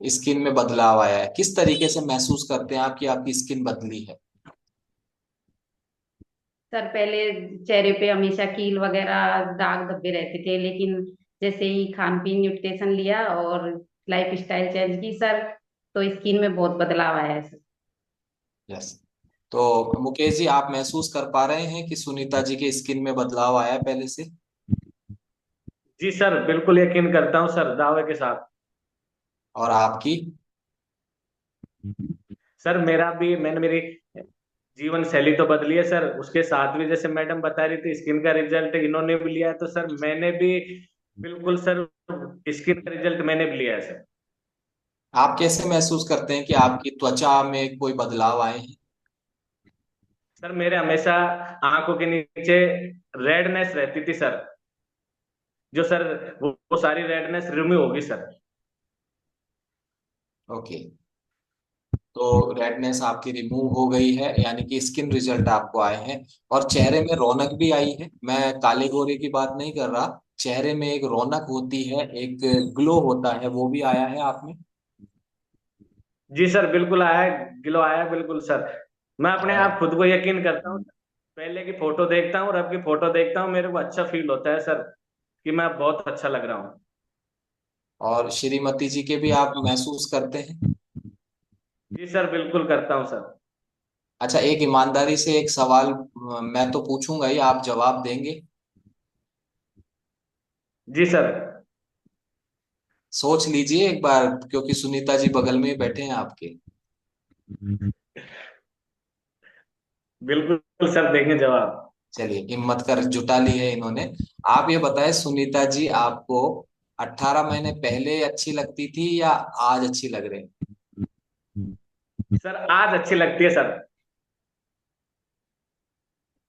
Speaker 1: स्किन में बदलाव आया है, किस तरीके से महसूस करते हैं आप कि आपकी स्किन बदली है?
Speaker 3: सर पहले चेहरे पे हमेशा कील वगैरह दाग धब्बे रहते थे, लेकिन जैसे ही खान पीन न्यूट्रिशन लिया और लाइफ स्टाइल चेंज की सर, तो स्किन में बहुत बदलाव आया है सर।
Speaker 1: यस। तो मुकेश जी, आप महसूस कर पा रहे हैं कि सुनीता जी के स्किन में बदलाव आया है पहले से?
Speaker 2: जी सर, बिल्कुल यकीन करता हूँ सर, दावे के साथ।
Speaker 1: और आपकी?
Speaker 2: सर मेरा भी, मैंने मेरी जीवन शैली तो बदली है सर, उसके साथ भी जैसे मैडम बता रही थी स्किन का रिजल्ट इन्होंने भी लिया है, तो सर मैंने भी बिल्कुल सर स्किन का रिजल्ट मैंने भी लिया है सर।
Speaker 1: आप कैसे महसूस करते हैं कि आपकी त्वचा में कोई बदलाव आए हैं?
Speaker 2: सर मेरे हमेशा आंखों के नीचे रेडनेस रहती थी सर, जो सर वो सारी रेडनेस रिमूव होगी सर।
Speaker 1: ओके। तो रेडनेस आपकी रिमूव हो गई है, यानी कि स्किन रिजल्ट आपको आए हैं। और चेहरे में रौनक भी आई है, मैं काले गोरे की बात नहीं कर रहा। चेहरे में एक रौनक होती है, एक ग्लो होता है, वो भी आया है आप में।
Speaker 2: जी सर बिल्कुल आया है, ग्लो आया है बिल्कुल सर। मैं अपने
Speaker 1: और
Speaker 2: आप खुद को यकीन करता हूँ, पहले की फोटो देखता हूँ और अब की फोटो देखता हूँ, मेरे को अच्छा फील होता है सर कि मैं बहुत अच्छा लग रहा हूँ।
Speaker 1: और श्रीमती जी के भी आप महसूस करते हैं?
Speaker 2: जी सर बिल्कुल करता हूँ सर।
Speaker 1: अच्छा, एक ईमानदारी से एक सवाल मैं तो पूछूंगा ही, आप जवाब देंगे?
Speaker 2: जी सर।
Speaker 1: सोच लीजिए एक बार, क्योंकि सुनीता जी बगल में ही बैठे हैं आपके।
Speaker 2: बिल्कुल सर, देंगे जवाब।
Speaker 1: चलिए, हिम्मत कर जुटा ली है इन्होंने। आप ये बताएं, सुनीता जी आपको 18 महीने पहले अच्छी लगती थी या आज अच्छी लग रही?
Speaker 2: सर आज अच्छी लगती है सर।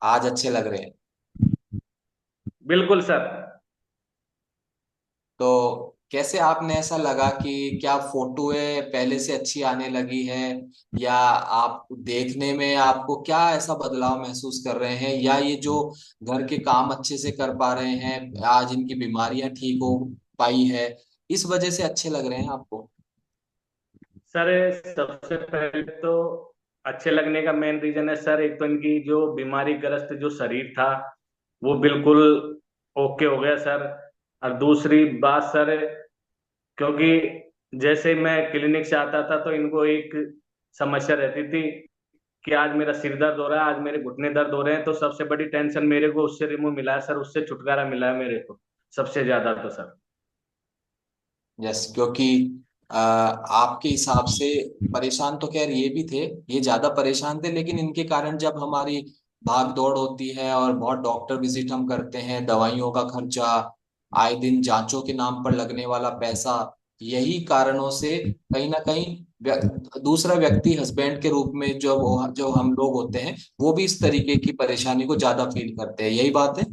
Speaker 1: आज अच्छे लग रहे हैं?
Speaker 2: बिल्कुल सर।
Speaker 1: तो कैसे आपने ऐसा लगा कि क्या फोटोएं पहले से अच्छी आने लगी है, या आप देखने में आपको क्या ऐसा बदलाव महसूस कर रहे हैं, या ये जो घर के काम अच्छे से कर पा रहे हैं, आज इनकी बीमारियां ठीक हो पाई है, इस वजह से अच्छे लग रहे हैं आपको?
Speaker 2: सर सबसे पहले तो अच्छे लगने का मेन रीजन है सर, एक तो इनकी जो बीमारी ग्रस्त जो शरीर था वो बिल्कुल ओके हो गया सर। और दूसरी बात सर, क्योंकि जैसे मैं क्लिनिक से आता था तो इनको एक समस्या रहती थी कि आज मेरा सिर दर्द हो रहा है, आज मेरे घुटने दर्द हो रहे हैं, तो सबसे बड़ी टेंशन मेरे को उससे रिमूव मिला है सर, उससे छुटकारा मिला है मेरे को सबसे ज्यादा तो सर।
Speaker 1: यस, क्योंकि आपके हिसाब से परेशान तो खैर ये भी थे, ये ज्यादा परेशान थे, लेकिन इनके कारण जब हमारी भाग दौड़ होती है और बहुत डॉक्टर विजिट हम करते हैं, दवाइयों का खर्चा, आए दिन जांचों के नाम पर लगने वाला पैसा, यही कारणों से कहीं ना कहीं दूसरा व्यक्ति हस्बैंड के रूप में जो हम लोग होते हैं, वो भी इस तरीके की परेशानी को ज्यादा फील करते हैं, यही बात है।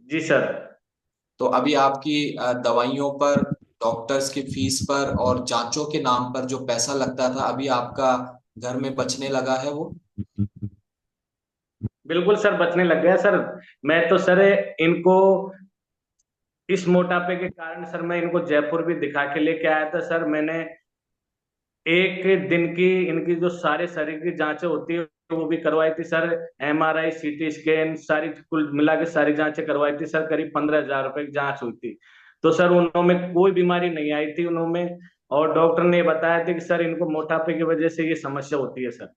Speaker 2: जी सर।
Speaker 1: तो अभी आपकी दवाइयों पर, डॉक्टर्स की फीस पर और जांचों के नाम पर जो पैसा लगता था, अभी आपका घर में बचने लगा है वो?
Speaker 2: बिल्कुल सर, बचने लग गया सर। मैं तो सर इनको इस मोटापे के कारण सर मैं इनको जयपुर भी दिखा के लेके आया था सर। मैंने एक दिन की इनकी जो सारे शरीर की जांचें होती है वो भी करवाई थी सर। MRI, CT स्कैन, सारी कुल मिला के सारी जांचें करवाई थी सर, करीब 15,000 रुपए की जांच हुई थी। तो सर उन्होंने कोई बीमारी नहीं आई थी उन्होंने, और डॉक्टर ने बताया था कि सर इनको मोटापे की वजह से ये समस्या होती है सर।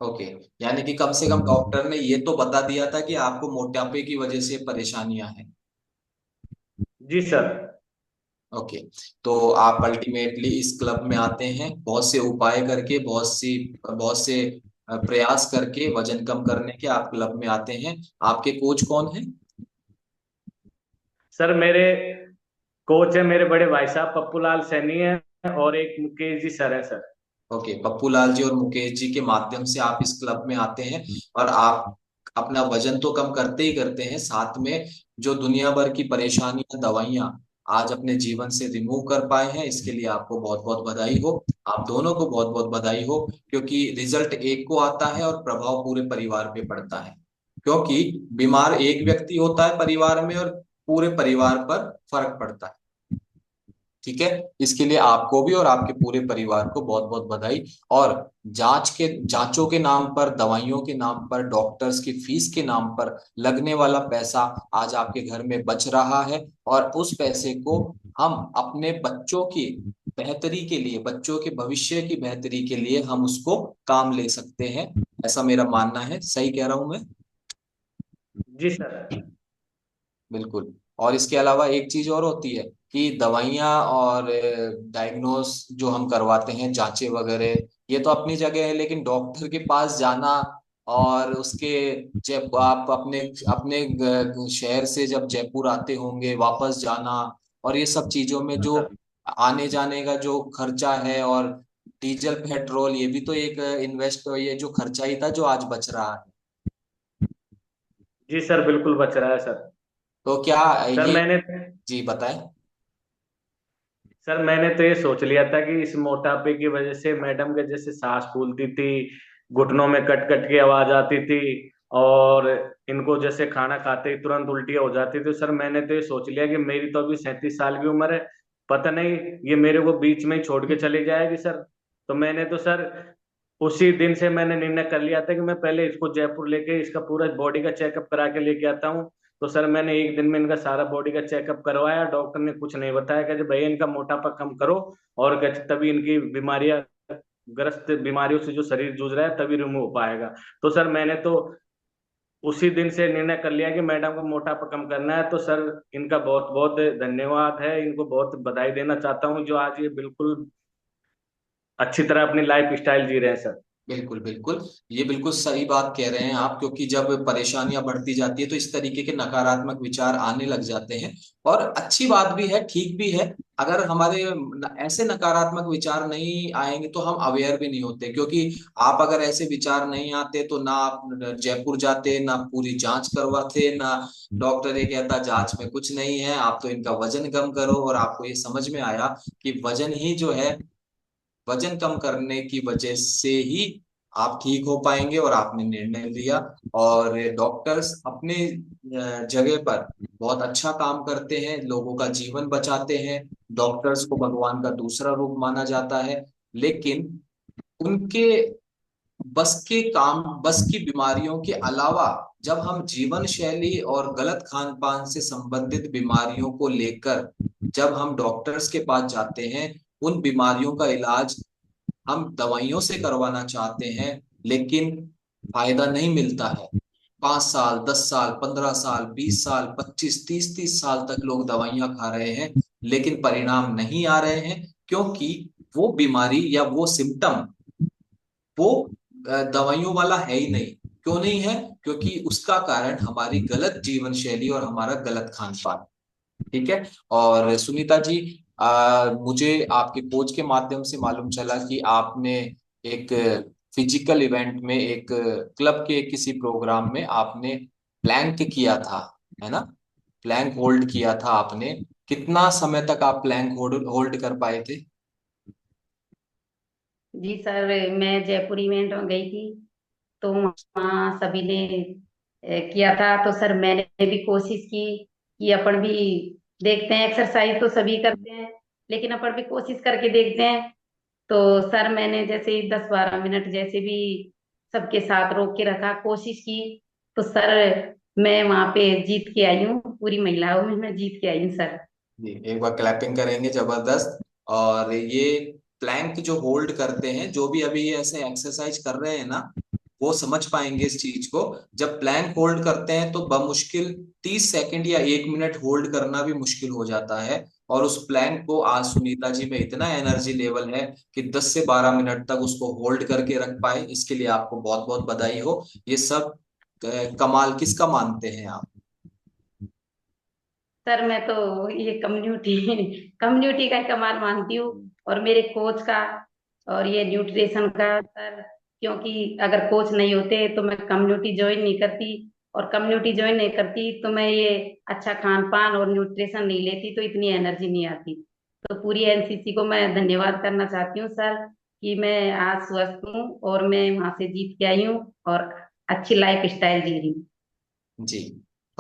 Speaker 1: ओके। यानी कि कम से कम डॉक्टर ने ये तो बता दिया था कि आपको मोटापे की वजह से परेशानियां हैं।
Speaker 2: जी सर।
Speaker 1: ओके। तो आप अल्टीमेटली इस क्लब में आते हैं, बहुत से उपाय करके, बहुत से प्रयास करके वजन कम करने के आप क्लब में आते हैं। आपके कोच कौन है?
Speaker 2: सर मेरे कोच है मेरे बड़े भाई साहब पप्पू लाल सैनी है, और एक मुकेश जी सर है सर।
Speaker 1: ओके, पप्पू लाल जी और मुकेश जी के माध्यम से आप इस क्लब में आते हैं, और आप अपना वजन तो कम करते ही करते हैं, साथ में जो दुनिया भर की परेशानियां, दवाइयां आज अपने जीवन से रिमूव कर पाए हैं, इसके लिए आपको बहुत बहुत बधाई हो। आप दोनों को बहुत बहुत बधाई हो, क्योंकि रिजल्ट एक को आता है और प्रभाव पूरे परिवार पे पड़ता है। क्योंकि बीमार एक व्यक्ति होता है परिवार में, और पूरे परिवार पर फर्क पड़ता है। ठीक है। इसके लिए आपको भी और आपके पूरे परिवार को बहुत बहुत बधाई। और जांचों के नाम पर, दवाइयों के नाम पर, डॉक्टर्स की फीस के नाम पर लगने वाला पैसा आज आपके घर में बच रहा है, और उस पैसे को हम अपने बच्चों की बेहतरी के लिए, बच्चों के भविष्य की बेहतरी के लिए हम उसको काम ले सकते हैं। ऐसा मेरा मानना है। सही कह रहा हूं मैं?
Speaker 2: जी सर।
Speaker 1: बिल्कुल। और इसके अलावा एक चीज और होती है कि दवाइयाँ और डायग्नोस जो हम करवाते हैं, जांचें वगैरह, ये तो अपनी जगह है, लेकिन डॉक्टर के पास जाना और उसके, जब आप अपने अपने शहर से जब जयपुर आते होंगे वापस जाना, और ये सब चीजों में
Speaker 2: हाँ
Speaker 1: जो
Speaker 2: सर।
Speaker 1: आने जाने का जो खर्चा है, और डीजल पेट्रोल, ये भी तो एक इन्वेस्ट, ये जो खर्चा ही था जो आज बच रहा है।
Speaker 2: जी सर, बिल्कुल बच रहा है सर।
Speaker 1: तो क्या
Speaker 2: सर
Speaker 1: ये,
Speaker 2: मैंने
Speaker 1: जी बताएं।
Speaker 2: सर मैंने तो ये सोच लिया था कि इस मोटापे की वजह से मैडम के जैसे सांस फूलती थी, घुटनों में कट कट की आवाज आती थी, और इनको जैसे खाना खाते ही तुरंत उल्टी हो जाती थी। सर मैंने तो ये सोच लिया कि मेरी तो अभी 37 साल की उम्र है, पता नहीं ये मेरे को बीच में ही छोड़ के चली जाएगी सर। तो मैंने तो सर उसी दिन से मैंने निर्णय कर लिया था कि मैं पहले इसको जयपुर लेके इसका पूरा बॉडी का चेकअप करा के लेके आता हूँ। तो सर मैंने एक दिन में इनका सारा बॉडी का चेकअप करवाया, डॉक्टर ने कुछ नहीं बताया, कहते भैया इनका मोटापा कम करो, और कहते तभी इनकी बीमारियां, ग्रस्त बीमारियों से जो शरीर जूझ रहा है तभी रिमूव हो पाएगा। तो सर मैंने तो उसी दिन से निर्णय कर लिया कि मैडम को मोटापा कम करना है। तो सर इनका बहुत बहुत धन्यवाद है, इनको बहुत बधाई देना चाहता हूँ जो आज ये बिल्कुल अच्छी तरह अपनी लाइफ स्टाइल जी रहे हैं सर।
Speaker 1: बिल्कुल बिल्कुल, ये बिल्कुल सही बात कह रहे हैं आप, क्योंकि जब परेशानियां बढ़ती जाती है तो इस तरीके के नकारात्मक विचार आने लग जाते हैं। और अच्छी बात भी है, ठीक भी है। अगर हमारे ऐसे नकारात्मक विचार नहीं आएंगे तो हम अवेयर भी नहीं होते, क्योंकि आप अगर ऐसे विचार नहीं आते तो ना आप जयपुर जाते, ना पूरी जांच करवाते, ना डॉक्टर ये कहता जांच में कुछ नहीं है, आप तो इनका वजन कम करो, और आपको ये समझ में आया कि वजन ही जो है, वजन कम करने की वजह से ही आप ठीक हो पाएंगे, और आपने निर्णय लिया। और डॉक्टर्स अपने जगह पर बहुत अच्छा काम करते हैं, लोगों का जीवन बचाते हैं। डॉक्टर्स को भगवान का दूसरा रूप माना जाता है। लेकिन उनके बस की बीमारियों के अलावा, जब हम जीवन शैली और गलत खान पान से संबंधित बीमारियों को लेकर जब हम डॉक्टर्स के पास जाते हैं, उन बीमारियों का इलाज हम दवाइयों से करवाना चाहते हैं, लेकिन फायदा नहीं मिलता है। 5 साल, 10 साल, 15 साल, 20 साल, 25, 30, 30 साल तक लोग दवाइयां खा रहे हैं, लेकिन परिणाम नहीं आ रहे हैं, क्योंकि वो बीमारी या वो सिम्टम, वो दवाइयों वाला है ही नहीं। क्यों नहीं है? क्योंकि उसका कारण हमारी गलत जीवन शैली और हमारा गलत खान पान। ठीक है। और सुनीता जी, मुझे आपके कोच के माध्यम से मालूम चला कि आपने एक फिजिकल इवेंट में, एक क्लब के किसी प्रोग्राम में आपने प्लैंक किया था, है ना? प्लैंक होल्ड किया था आपने। कितना समय तक आप प्लैंक होल्ड होल्ड कर पाए थे?
Speaker 3: जी सर, मैं जयपुर इवेंट में गई थी, तो वहाँ सभी ने किया था, तो सर मैंने भी कोशिश की कि अपन भी देखते हैं, एक्सरसाइज तो सभी करते हैं, लेकिन अपन भी कोशिश करके देखते हैं। तो सर मैंने जैसे 10-12 मिनट जैसे भी सबके साथ रोक के रखा, कोशिश की, तो सर मैं वहां पे जीत के आई हूँ, पूरी महिलाओं में मैं जीत के आई हूँ सर।
Speaker 1: जी, एक बार क्लैपिंग करेंगे, जबरदस्त। और ये प्लैंक जो होल्ड करते हैं, जो भी अभी ये ऐसे एक्सरसाइज कर रहे हैं ना, वो समझ पाएंगे इस चीज को। जब प्लैंक होल्ड करते हैं तो बमुश्किल 30 सेकंड या 1 मिनट होल्ड करना भी मुश्किल हो जाता है। और उस प्लैंक को आज सुनीता जी में इतना एनर्जी लेवल है कि 10 से 12 मिनट तक उसको होल्ड करके रख पाए। इसके लिए आपको बहुत बहुत बधाई हो। ये सब कमाल किसका मानते हैं आप?
Speaker 3: सर मैं तो ये कम्युनिटी कम्युनिटी का ही कमाल मानती हूँ, और मेरे कोच का, और ये न्यूट्रिशन का सर, क्योंकि अगर कोच नहीं होते तो मैं कम्युनिटी ज्वाइन नहीं करती, और कम्युनिटी ज्वाइन नहीं करती तो मैं ये अच्छा खान पान और न्यूट्रिशन नहीं लेती, तो इतनी एनर्जी नहीं आती। तो पूरी एनसीसी को मैं धन्यवाद करना चाहती हूँ सर, कि मैं आज स्वस्थ हूँ और मैं वहां से जीत के आई हूँ और अच्छी लाइफ स्टाइल जी रही हूँ।
Speaker 1: जी।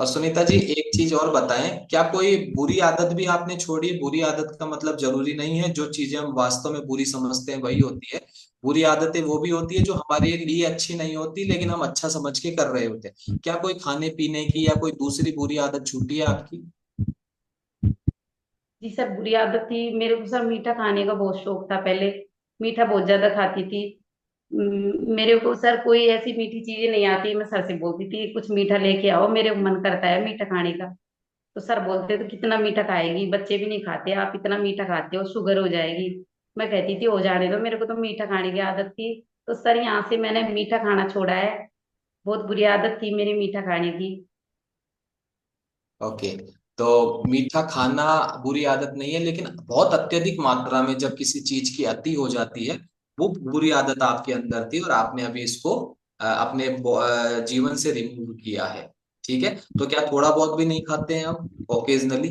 Speaker 1: और सुनीता जी एक चीज और बताएं, क्या कोई बुरी आदत भी आपने छोड़ी? बुरी आदत का मतलब जरूरी नहीं है जो चीजें हम वास्तव में बुरी समझते हैं वही होती है। बुरी आदतें वो भी होती है जो हमारे लिए अच्छी नहीं होती लेकिन हम अच्छा समझ के कर रहे होते हैं। क्या कोई खाने पीने की या कोई दूसरी बुरी आदत छूटी है आपकी?
Speaker 3: जी सर, बुरी आदत थी मेरे को सर, मीठा खाने का बहुत शौक था पहले। मीठा बहुत ज्यादा खाती थी। मेरे को सर कोई ऐसी मीठी चीजें नहीं आती, मैं सर से बोलती थी कुछ मीठा लेके आओ, मेरे को मन करता है मीठा खाने का। तो सर बोलते तो कितना मीठा खाएगी, बच्चे भी नहीं खाते, आप इतना मीठा खाते हो शुगर हो जाएगी। मैं कहती थी हो जाने दो, मेरे को तो मीठा खाने की आदत थी। तो सर यहाँ से मैंने मीठा खाना छोड़ा है। बहुत बुरी आदत थी मेरी मीठा खाने की।
Speaker 1: ओके। तो मीठा खाना बुरी आदत नहीं है, लेकिन बहुत अत्यधिक मात्रा में जब किसी चीज की अति हो जाती है वो बुरी आदत आपके अंदर थी और आपने अभी इसको अपने जीवन से रिमूव किया है। ठीक है, तो क्या थोड़ा बहुत भी नहीं खाते हैं आप ओकेजनली?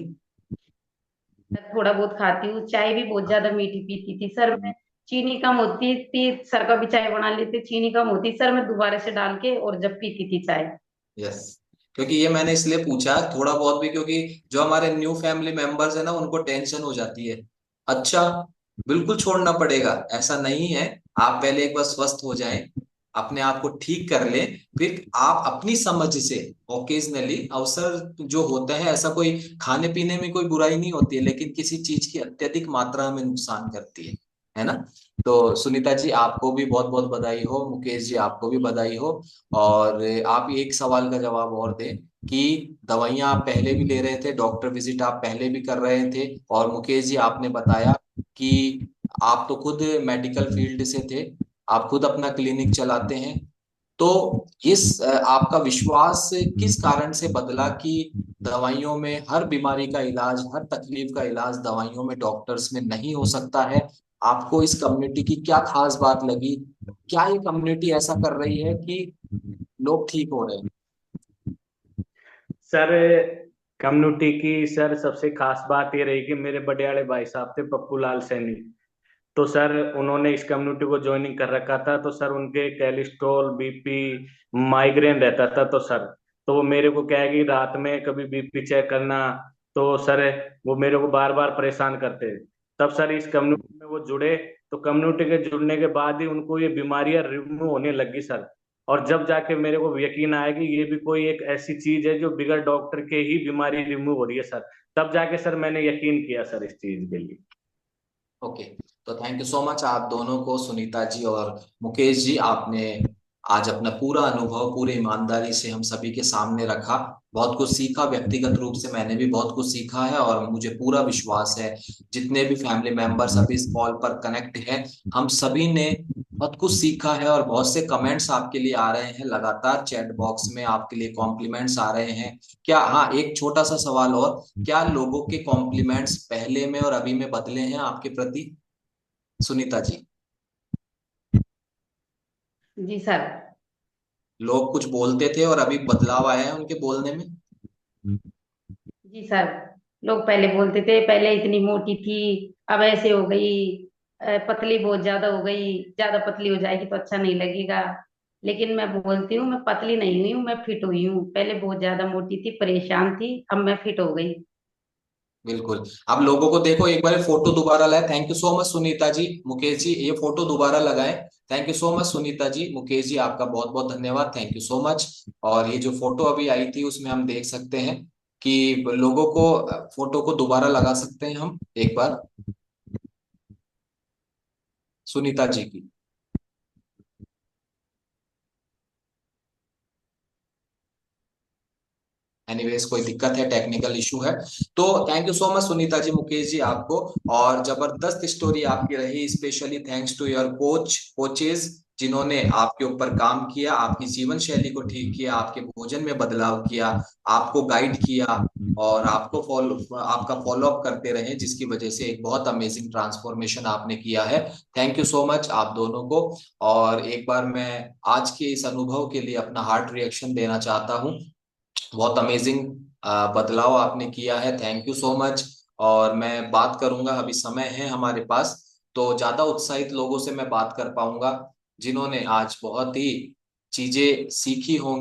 Speaker 3: सर थोड़ा बहुत खाती हूँ, चाय भी बहुत ज्यादा मीठी पीती थी सर मैं। चीनी कम होती थी, सर का भी चाय बना लेते, चीनी कम होती सर, मैं दोबारा से डाल के और जब पीती थी चाय।
Speaker 1: यस। क्योंकि ये मैंने इसलिए पूछा थोड़ा बहुत भी, क्योंकि जो हमारे न्यू फैमिली मेंबर्स है ना उनको टेंशन हो जाती है। अच्छा, बिल्कुल छोड़ना पड़ेगा ऐसा नहीं है। आप पहले एक बार स्वस्थ हो जाएं, अपने आप को ठीक कर लें, फिर आप अपनी समझ से ओकेजनली अवसर जो होता है, ऐसा कोई खाने पीने में कोई बुराई नहीं होती है लेकिन किसी चीज की अत्यधिक मात्रा में नुकसान करती है ना? तो सुनीता जी आपको भी बहुत बहुत बधाई हो, मुकेश जी आपको भी बधाई हो। और आप एक सवाल का जवाब और दें कि दवाइयां आप पहले भी ले रहे थे, डॉक्टर विजिट आप पहले भी कर रहे थे, और मुकेश जी आपने बताया कि आप तो खुद मेडिकल फील्ड से थे, आप खुद अपना क्लिनिक चलाते हैं। तो इस आपका विश्वास किस कारण से बदला कि दवाइयों में हर बीमारी का इलाज, हर तकलीफ का इलाज दवाइयों में, डॉक्टर्स में नहीं हो सकता है? आपको इस कम्युनिटी की क्या खास बात लगी? क्या ये कम्युनिटी ऐसा कर रही है कि लोग ठीक हो रहे हैं?
Speaker 2: सर कम्युनिटी की सर सबसे खास बात ये रही कि मेरे बड़े वाले भाई साहब थे पप्पू लाल सैनी। तो सर उन्होंने इस कम्युनिटी को ज्वाइनिंग कर रखा था, तो सर उनके कोलेस्ट्रॉल बीपी माइग्रेन रहता था। तो सर तो वो मेरे को क्या है कि रात में कभी बीपी चेक करना, तो सर वो मेरे को बार बार परेशान करते। तब सर इस कम्युनिटी में वो जुड़े, तो कम्युनिटी के जुड़ने के बाद ही उनको ये बीमारियां रिमूव होने लगी सर। और जब जाके मेरे को यकीन आया कि ये भी कोई एक ऐसी चीज है जो बिगर डॉक्टर के ही बीमारी रिमूव हो रही है सर, तब जाके सर मैंने यकीन किया सर इस चीज के लिए।
Speaker 1: ओके। तो थैंक यू सो मच आप दोनों को, सुनीता जी और मुकेश जी, आपने आज अपना पूरा अनुभव पूरे ईमानदारी से हम सभी के सामने रखा। बहुत कुछ सीखा, व्यक्तिगत रूप से मैंने भी बहुत कुछ सीखा है और मुझे पूरा विश्वास है जितने भी फैमिली मेंबर्स अभी इस कॉल पर कनेक्ट हैं, हम सभी ने बहुत कुछ सीखा है। और बहुत से कमेंट्स आपके लिए आ रहे हैं लगातार, चैट बॉक्स में आपके लिए कॉम्प्लीमेंट्स आ रहे हैं। क्या, हाँ, एक छोटा सा सवाल और, क्या लोगों के कॉम्प्लीमेंट्स पहले में और अभी में बदले हैं आपके प्रति, सुनीता जी?
Speaker 3: जी सर।
Speaker 1: लोग कुछ बोलते थे और अभी बदलाव आया है उनके बोलने में?
Speaker 3: जी सर, लोग पहले बोलते थे पहले इतनी मोटी थी, अब ऐसे हो गई, पतली बहुत ज्यादा हो गई, ज्यादा पतली हो जाएगी तो अच्छा नहीं लगेगा। लेकिन मैं बोलती हूँ मैं पतली नहीं हुई हूँ, मैं फिट हुई हूँ, पहले बहुत ज्यादा मोटी थी परेशान थी, अब मैं फिट हो गई।
Speaker 1: बिल्कुल। आप लोगों को देखो, एक बार फोटो दोबारा लाए। Thank you so much Sunita ji, Mukesh ji, ये फोटो दोबारा लगाएं। Thank you so much Sunita ji, Mukesh ji, आपका बहुत बहुत धन्यवाद, थैंक यू सो मच। और ये जो फोटो अभी आई थी उसमें हम देख सकते हैं कि लोगों को, फोटो को दोबारा लगा सकते हैं हम एक बार, सुनीता जी की। एनीवेज, कोई दिक्कत है, टेक्निकल इशू है। तो thank you so much Sunita ji, Mukesh ji आपको। और जबरदस्त स्टोरी आपकी रही, specially thanks to your coaches जिन्होंने आपके ऊपर काम किया, आपकी जीवन शैली को ठीक किया, आपके भोजन में बदलाव किया, आपको गाइड किया और आपका फॉलो अप करते रहे, जिसकी वजह से एक बहुत अमेजिंग ट्रांसफॉर्मेशन आपने किया है। थैंक यू सो मच आप दोनों को। और एक बार मैं आज के इस अनुभव के लिए अपना हार्ट रिएक्शन देना चाहता हूँ। बहुत अमेजिंग बदलाव आपने किया है, थैंक यू सो मच। और मैं बात करूंगा, अभी समय है हमारे पास, तो ज्यादा उत्साहित लोगों से मैं बात कर पाऊंगा जिन्होंने आज बहुत ही चीजें सीखी होंगी।